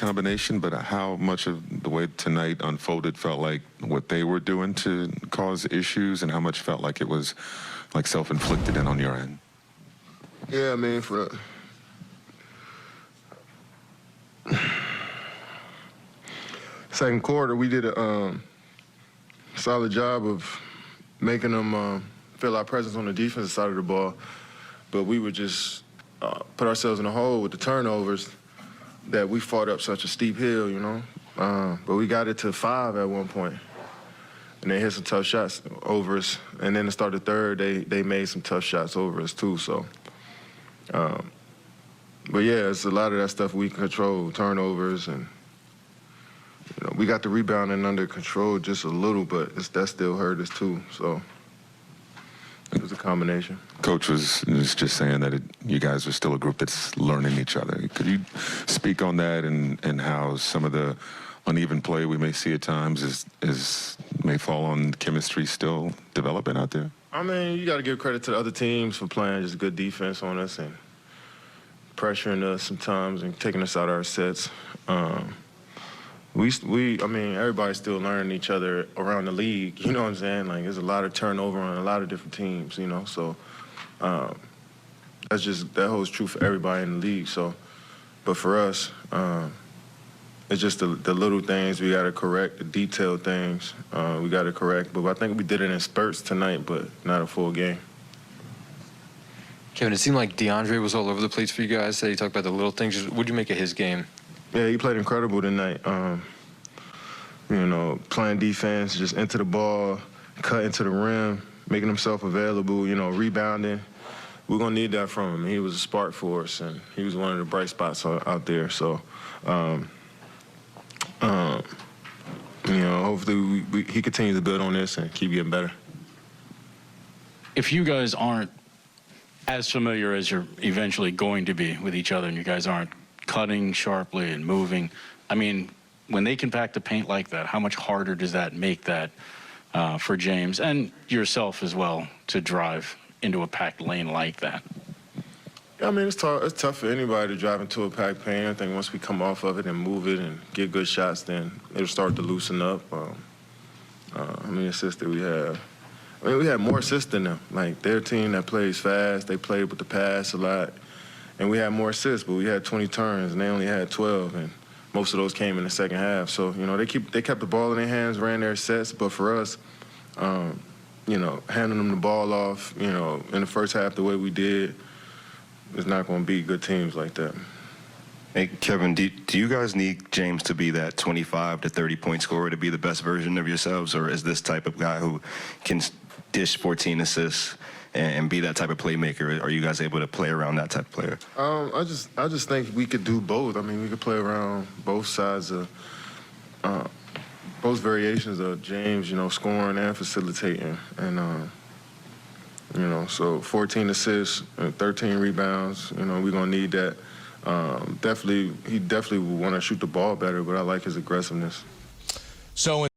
combination, but how much of the way tonight unfolded felt like what they were doing to cause issues, and how much felt like it was like self-inflicted and on your end? Yeah, I mean, for the second quarter, we did a solid job of making them feel our presence on the defensive side of the ball, but we would just put ourselves in a hole with the turnovers that we fought up such a steep hill, you know. But we got it to 5 at one point, and they hit some tough shots over us. And then to start the third, they made some tough shots over us too. So, but yeah, it's a lot of that stuff we can control, turnovers, and you know, we got the rebounding under control just a little, but that still hurt us too. So it was a combination. Coach was just saying that you guys are still a group that's learning each other. Could you speak on that and how some of the uneven play we may see at times may fall on chemistry still developing out there? I mean, you got to give credit to the other teams for playing just good defense on us and pressuring us sometimes and taking us out of our sets. I mean, everybody's still learning each other around the league, you know what I'm saying? Like, there's a lot of turnover on a lot of different teams, you know, so that holds true for everybody in the league, so. But for us, it's just the little things we got to correct, the detailed things we got to correct. But I think we did it in spurts tonight, but not a full game. Kevin, it seemed like DeAndre was all over the place for you guys. He talked about the little things. What did you make of his game? Yeah, he played incredible tonight. You know, playing defense, just into the ball, cutting to the rim, making himself available, you know, rebounding. We're going to need that from him. He was a spark for us, and he was one of the bright spots out there. So, you know, hopefully he continues to build on this and keep getting better. If you guys aren't as familiar as you're eventually going to be with each other and you guys aren't cutting sharply and moving, I mean, when they can pack the paint like that, how much harder does that make that for James and yourself as well to drive into a packed lane like that? Yeah, I mean, it's tough for anybody to drive into a packed paint. I think once we come off of it and move it and get good shots, then it'll start to loosen up. How many assists did we have? I mean, we had more assists than them. Like, they're a team that plays fast. They played with the pass a lot. And we had more assists, but we had 20 turns, and they only had 12. And most of those came in the second half. So, you know, they kept the ball in their hands, ran their sets. But for us, you know, handing them the ball off, you know, in the first half the way we did, it's not going to beat good teams like that. Hey, Kevin, do you guys need James to be that 25 to 30-point scorer to be the best version of yourselves, or is this type of guy who can dish 14 assists and be that type of playmaker? Are you guys able to play around that type of player? I just think we could do both. I mean, we could play around both sides of both variations of James, you know, scoring and facilitating. And, you know, so 14 assists and 13 rebounds, you know, we're going to need that. He definitely will want to shoot the ball better, but I like his aggressiveness. So